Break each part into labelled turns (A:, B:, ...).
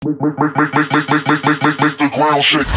A: Make the ground shake.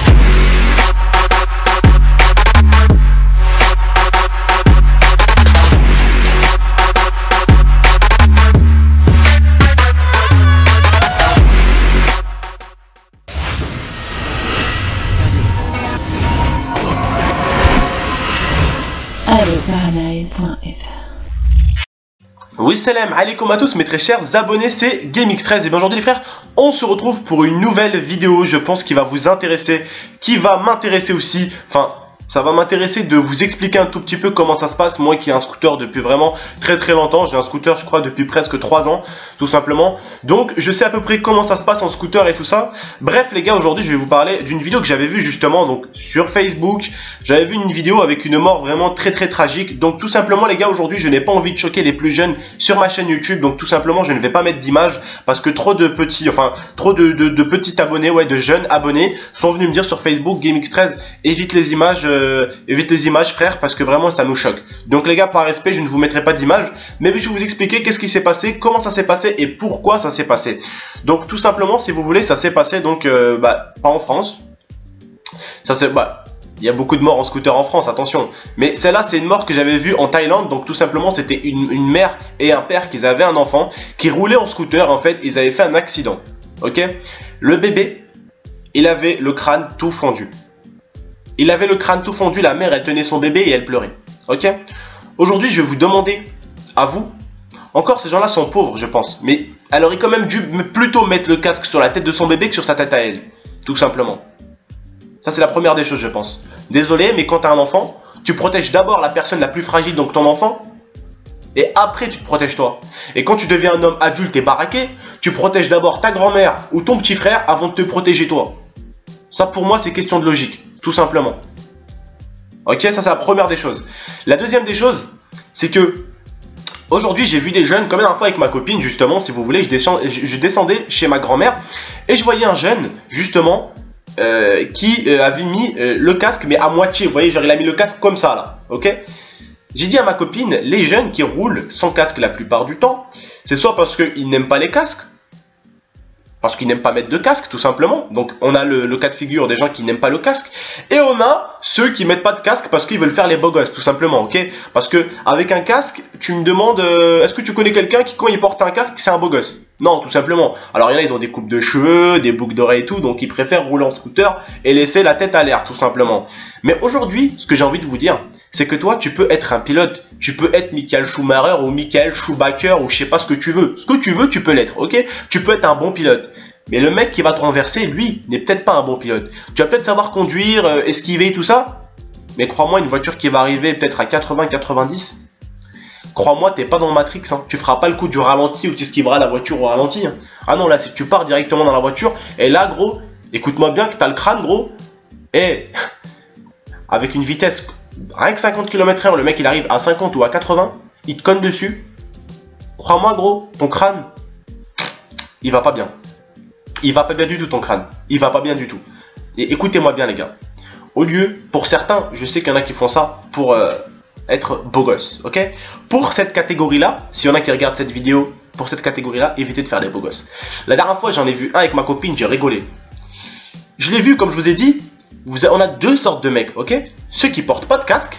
B: Oui, salam alaikum à tous mes très chers abonnés, c'est GameX13 et bien aujourd'hui les frères, on se retrouve pour une nouvelle vidéo, je pense qui va vous intéresser, qui va m'intéresser aussi, enfin... Ça va m'intéresser de vous expliquer un tout petit peu comment ça se passe. Moi qui ai un scooter depuis vraiment très longtemps. J'ai un scooter je crois depuis presque 3 ans. Tout simplement. Donc je sais à peu près comment ça se passe en scooter et tout ça. Bref les gars, aujourd'hui je vais vous parler d'une vidéo que j'avais vue justement donc sur Facebook. J'avais vu une vidéo avec une mort vraiment très tragique. Donc tout simplement les gars, aujourd'hui je n'ai pas envie de choquer les plus jeunes sur ma chaîne YouTube. Donc tout simplement je ne vais pas mettre d'image. Parce que trop de petits abonnés, ouais, de jeunes abonnés sont venus me dire sur Facebook, GameX13 évite les images frère, parce que vraiment ça nous choque. Donc les gars, par respect je ne vous mettrai pas d'image, mais je vais vous expliquer qu'est-ce qui s'est passé, comment ça s'est passé et pourquoi ça s'est passé. Donc tout simplement, si vous voulez, ça s'est passé donc pas en France. Ça c'est il y a beaucoup de morts en scooter en France, attention. Mais celle-là, c'est une mort que j'avais vue en Thaïlande. Donc tout simplement, c'était une mère et un père qui avaient un enfant qui roulait en scooter. En fait, ils avaient fait un accident. Ok, le bébé, il avait le crâne tout fondu. Il avait le crâne tout fondu, la mère elle tenait son bébé et elle pleurait. Ok. Aujourd'hui je vais vous demander, à vous, encore ces gens-là sont pauvres je pense, mais elle aurait quand même dû plutôt mettre le casque sur la tête de son bébé que sur sa tête à elle. Tout simplement. Ça c'est la première des choses je pense. Désolé mais quand tu as un enfant, tu protèges d'abord la personne la plus fragile, donc ton enfant, et après tu te protèges toi. Et quand tu deviens un homme adulte et baraqué, tu protèges d'abord ta grand-mère ou ton petit frère avant de te protéger toi. Ça pour moi c'est question de logique. Tout simplement. Ok, ça c'est la première des choses. La deuxième des choses, c'est que aujourd'hui j'ai vu des jeunes, comme la dernière fois avec ma copine justement, si vous voulez, je descendais chez ma grand-mère et je voyais un jeune justement qui avait mis le casque mais à moitié. Vous voyez, genre il a mis le casque comme ça là. Ok. J'ai dit à ma copine, les jeunes qui roulent sans casque la plupart du temps, c'est soit parce qu'ils n'aiment pas les casques, parce qu'ils n'aiment pas mettre de casque tout simplement. Donc on a le cas de figure des gens qui n'aiment pas le casque. Et on a ceux qui mettent pas de casque parce qu'ils veulent faire les beaux gosses tout simplement. Ok. Parce que avec un casque, tu me demandes est-ce que tu connais quelqu'un qui quand il porte un casque c'est un beau gosse? Non, tout simplement. Alors il y en a, ils ont des coupes de cheveux, des boucles d'oreilles et tout. Donc ils préfèrent rouler en scooter et laisser la tête à l'air tout simplement. Mais aujourd'hui, ce que j'ai envie de vous dire, c'est que toi tu peux être un pilote. Tu peux être Michael Schumacher ou Michael Schumacher ou je sais pas ce que tu veux. Ce que tu veux, tu peux l'être, ok? Tu peux être un bon pilote. Mais le mec qui va te renverser, lui, n'est peut-être pas un bon pilote. Tu vas peut-être savoir conduire, esquiver, tout ça. Mais crois-moi, une voiture qui va arriver peut-être à 80-90, crois-moi, t'es pas dans Matrix. Hein. Tu feras pas le coup du ralenti ou tu esquiveras la voiture au ralenti. Hein. Ah non, là, si tu pars directement dans la voiture, et là, gros, écoute-moi bien que t'as le crâne, gros, et avec une vitesse, rien que 50 km/h, le mec il arrive à 50 ou à 80, il te conne dessus. Crois-moi, gros, ton crâne, il va pas bien. Il va pas bien du tout ton crâne. Il va pas bien du tout. Et écoutez-moi bien les gars. Au lieu, pour certains, je sais qu'il y en a qui font ça pour être beau gosse, ok? Pour cette catégorie-là, s'il y en a qui regardent cette vidéo, pour cette catégorie-là, évitez de faire des beaux gosses. La dernière fois, j'en ai vu un avec ma copine, j'ai rigolé. Je l'ai vu, comme je vous ai dit, on a deux sortes de mecs, ok? Ceux qui portent pas de casque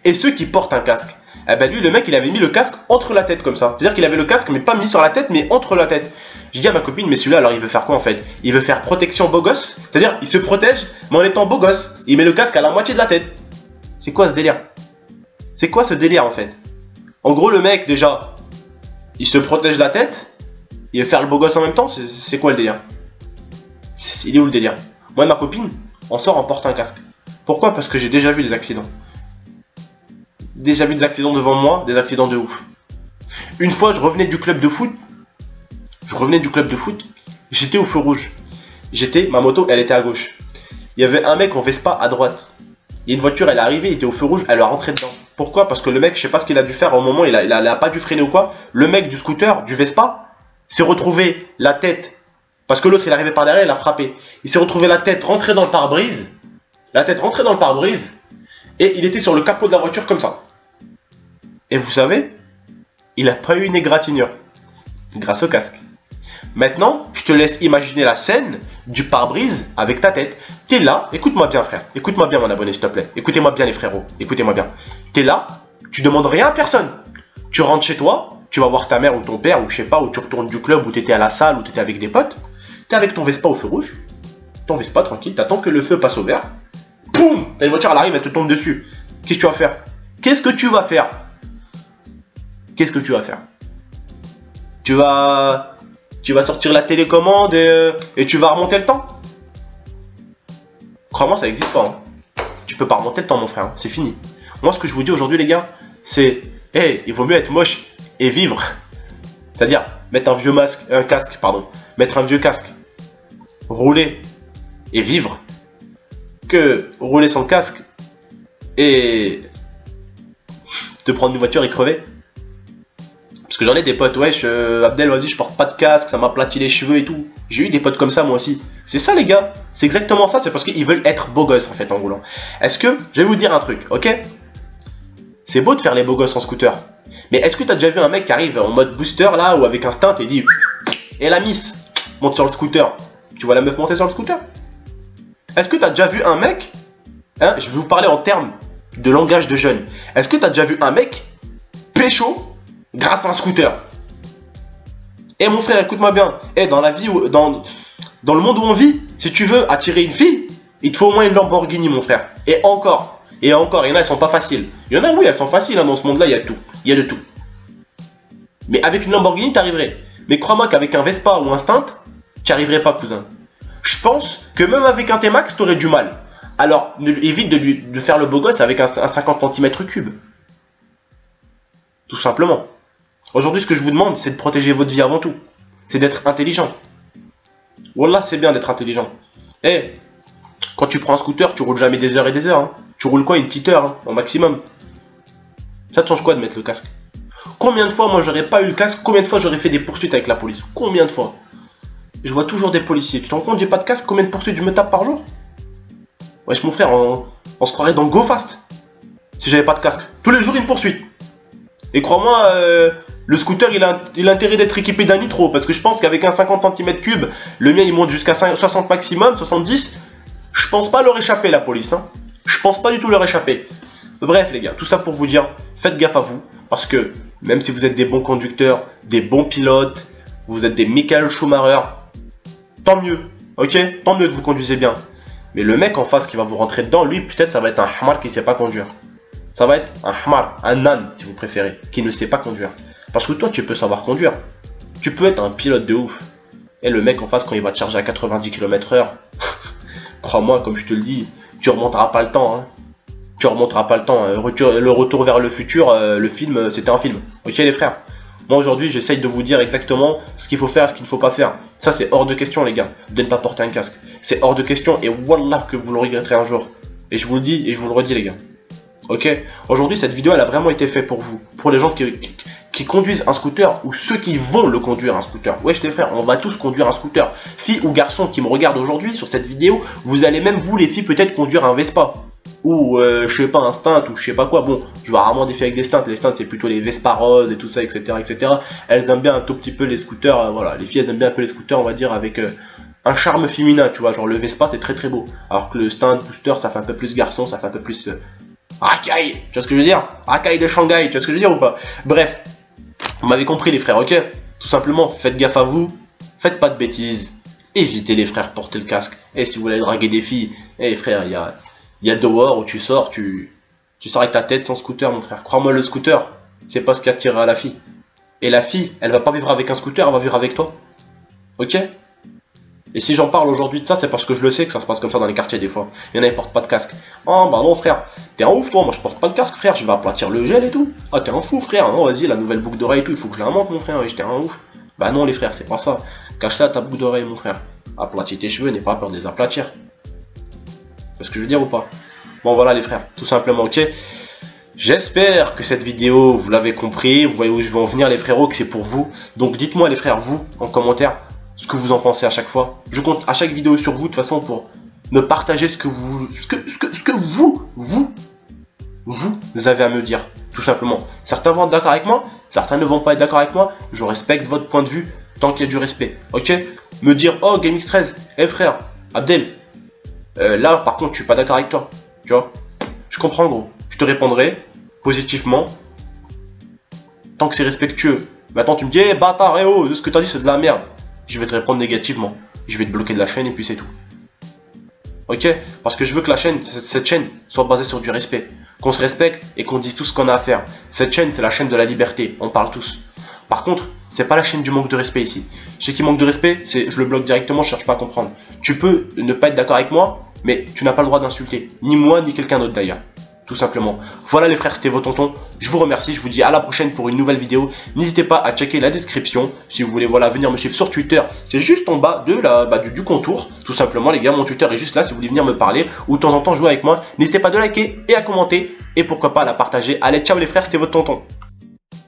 B: et ceux qui portent un casque. Eh ben lui, le mec, il avait mis le casque entre la tête comme ça. C'est-à-dire qu'il avait le casque, mais pas mis sur la tête, mais entre la tête. J'ai dit à ma copine, mais celui-là, alors il veut faire quoi en fait? Il veut faire protection beau gosse. C'est-à-dire, il se protège, mais en étant beau gosse. Il met le casque à la moitié de la tête. C'est quoi ce délire? C'est quoi ce délire en fait? En gros, le mec, déjà, il se protège la tête. Il veut faire le beau gosse en même temps. C'est quoi le délire? Il est où le délire? Moi et ma copine, on sort en portant un casque. Pourquoi? Parce que j'ai déjà vu des accidents. Déjà vu des accidents devant moi, des accidents de ouf. Une fois, je revenais du club de foot. J'étais au feu rouge. Ma moto, elle était à gauche. Il y avait un mec en Vespa à droite. Il y a une voiture, elle est arrivée, il était au feu rouge, elle est rentrée dedans. Pourquoi? Parce que le mec, je sais pas ce qu'il a dû faire au moment, il a pas dû freiner ou quoi. Le mec du scooter, du Vespa, s'est retrouvé la tête, parce que l'autre, il est arrivé par derrière, il a frappé. Il s'est retrouvé la tête rentrée dans le pare-brise. Et il était sur le capot de la voiture comme ça. Et vous savez, il n'a pas eu une égratignure grâce au casque. Maintenant, je te laisse imaginer la scène du pare-brise avec ta tête. T'es là, écoute-moi bien frère, écoute-moi bien mon abonné s'il te plaît, écoutez-moi bien les frérots, écoutez-moi bien. T'es là, tu demandes rien à personne. Tu rentres chez toi, tu vas voir ta mère ou ton père, ou je sais pas, ou tu retournes du club, ou t'étais à la salle, ou t'étais avec des potes. T'es avec ton Vespa au feu rouge, ton Vespa tranquille, t'attends que le feu passe au vert. Boum, t'as une voiture, elle arrive, elle te tombe dessus. Qu'est-ce que tu vas faire? Qu'est-ce que tu vas faire? Qu'est-ce que tu vas faire? Tu vas sortir la télécommande et tu vas remonter le temps? Crois-moi, ça n'existe pas. Hein. Tu peux pas remonter le temps, mon frère. Hein. C'est fini. Moi, ce que je vous dis aujourd'hui, les gars, c'est... Hey, il vaut mieux être moche et vivre. C'est-à-dire, mettre un casque, pardon. Mettre un vieux casque. Rouler et vivre. Que rouler sans casque et te prendre une voiture et crever. Parce que j'en ai des potes, wesh, Abdel, vas-y, je porte pas de casque, ça m'aplatit les cheveux et tout. J'ai eu des potes comme ça, moi aussi. C'est ça, les gars. C'est exactement ça, c'est parce qu'ils veulent être beaux gosses, en fait, en roulant. Est-ce que, je vais vous dire un truc, ok? C'est beau de faire les beaux gosses en scooter. Mais est-ce que t'as déjà vu un mec qui arrive en mode booster, là, ou avec un stunt, et dit... Et la miss, monte sur le scooter. Tu vois la meuf monter sur le scooter? Est-ce que t'as déjà vu un mec... Hein, je vais vous parler en termes de langage de jeunes. Est-ce que t'as déjà vu un mec pécho grâce à un scooter? Eh mon frère, écoute-moi bien. Eh, dans la vie, dans le monde où on vit, si tu veux attirer une fille, il te faut au moins une Lamborghini, mon frère. Et encore, il y en a, elles sont pas faciles. Il y en a, oui, elles sont faciles, hein, dans ce monde-là, il y a tout. Il y a de tout. Mais avec une Lamborghini, tu arriverais. Mais crois-moi qu'avec un Vespa ou un Stunt, tu n'y arriverais pas, cousin. Je pense que même avec un T-Max, tu aurais du mal. Alors, évite de faire le beau gosse avec un 50 cm3. Tout simplement. Aujourd'hui, ce que je vous demande, c'est de protéger votre vie avant tout. C'est d'être intelligent. Wallah, c'est bien d'être intelligent. Eh, quand tu prends un scooter, tu roules jamais des heures et des heures. Hein. Tu roules quoi? Une petite heure, hein, au maximum. Ça te change quoi de mettre le casque? Combien de fois, moi, j'aurais pas eu le casque? Combien de fois j'aurais fait des poursuites avec la police? Combien de fois? Je vois toujours des policiers. Tu te rends compte, j'ai pas de casque? Combien de poursuites je me tape par jour? Wesh, mon frère, on se croirait dans Go Fast. Si j'avais pas de casque. Tous les jours, une poursuite. Et crois-moi, le scooter, il a intérêt d'être équipé d'un nitro. Parce que je pense qu'avec un 50 cm3, le mien, il monte jusqu'à 60 maximum, 70. Je pense pas leur échapper, la police. Hein. Je pense pas du tout leur échapper. Bref, les gars, tout ça pour vous dire, faites gaffe à vous. Parce que même si vous êtes des bons conducteurs, des bons pilotes, vous êtes des Michael Schumacher, tant mieux. Ok? Tant mieux que vous conduisez bien. Mais le mec en face qui va vous rentrer dedans, lui, peut-être ça va être un hamar qui sait pas conduire. Ça va être un hamar, un âne si vous préférez, qui ne sait pas conduire. Parce que toi, tu peux savoir conduire. Tu peux être un pilote de ouf. Et le mec en face, quand il va te charger à 90 km/h, crois-moi, comme je te le dis, tu remonteras pas le temps. Hein. Tu remonteras pas le temps. Hein. Le retour vers le futur, le film, c'était un film. Ok les frères? Moi aujourd'hui, j'essaye de vous dire exactement ce qu'il faut faire et ce qu'il ne faut pas faire. Ça, c'est hors de question, les gars, de ne pas porter un casque. C'est hors de question et wallah que vous le regretterez un jour. Et je vous le dis et je vous le redis, les gars. Ok? Aujourd'hui, cette vidéo, elle a vraiment été faite pour vous. Pour les gens qui conduisent un scooter ou ceux qui vont le conduire un scooter. Wesh les frères, on va tous conduire un scooter. Filles ou garçons qui me regardent aujourd'hui sur cette vidéo, vous allez même vous les filles peut-être conduire un Vespa. Ou je sais pas, un Stunt ou je sais pas quoi. Bon, je vois rarement des filles avec des Stunts. Les Stunts c'est plutôt les Vespa roses et tout ça, etc. etc. Elles aiment bien un tout petit peu les scooters. Voilà, les filles elles aiment bien un peu les scooters, on va dire, avec un charme féminin, tu vois. Genre le Vespa c'est très très beau. Alors que le Stunt booster ça fait un peu plus garçon, ça fait un peu plus racaille. Tu vois ce que je veux dire? Racaille de Shanghai, tu vois ce que je veux dire ou pas? Bref. Vous m'avez compris les frères, ok? Tout simplement, faites gaffe à vous, faites pas de bêtises, évitez les frères, portez le casque. Et si vous voulez draguer des filles, eh frère, il y a dehors où tu sors, tu sors avec ta tête sans scooter mon frère. Crois-moi, le scooter, c'est pas ce qui attire à la fille. Et la fille, elle va pas vivre avec un scooter, elle va vivre avec toi. Ok? Et si j'en parle aujourd'hui de ça, c'est parce que je le sais que ça se passe comme ça dans les quartiers des fois. Il y en a qui portent pas de casque. Oh bah non frère, t'es un ouf toi, moi je porte pas de casque frère, je vais aplatir le gel et tout. Ah t'es un fou frère, non vas-y la nouvelle boucle d'oreille et tout, il faut que je la monte mon frère, j'étais un ouf. Bah non les frères, c'est pas ça. Cache-la ta boucle d'oreille mon frère. Aplatis tes cheveux, n'aie pas peur de les aplatir. C'est ce que je veux dire ou pas? Bon voilà les frères, tout simplement ok. J'espère que cette vidéo, vous l'avez compris, vous voyez où je vais en venir les frérots, que c'est pour vous. Donc dites-moi les frères, vous, en commentaire, ce que vous en pensez à chaque fois. Je compte à chaque vidéo sur vous de toute façon pour me partager ce que vous avez à me dire, tout simplement. Certains vont être d'accord avec moi, certains ne vont pas être d'accord avec moi. Je respecte votre point de vue, tant qu'il y a du respect, ok? Me dire, oh GameX13, frère, Abdel, là par contre je suis pas d'accord avec toi, tu vois? Je comprends gros, je te répondrai positivement, tant que c'est respectueux. Maintenant tu me dis, bâtard, de ce que t'as dit c'est de la merde. Je vais te répondre négativement, je vais te bloquer de la chaîne et puis c'est tout. Ok? Parce que je veux que la chaîne, cette chaîne soit basée sur du respect. Qu'on se respecte et qu'on dise tout ce qu'on a à faire. Cette chaîne, c'est la chaîne de la liberté. On parle tous. Par contre, c'est pas la chaîne du manque de respect ici. Ce qui manque de respect, c'est je le bloque directement, je cherche pas à comprendre. Tu peux ne pas être d'accord avec moi, mais tu n'as pas le droit d'insulter. Ni moi, ni quelqu'un d'autre d'ailleurs. Tout simplement. Voilà les frères, c'était vos tontons. Je vous remercie, je vous dis à la prochaine pour une nouvelle vidéo. N'hésitez pas à checker la description. Si vous voulez venir me suivre sur Twitter, c'est juste en bas de du contour. Tout simplement les gars, mon Twitter est juste là si vous voulez venir me parler ou de temps en temps jouer avec moi. N'hésitez pas à liker et à commenter et pourquoi pas à la partager. Allez, ciao les frères, c'était votre tonton.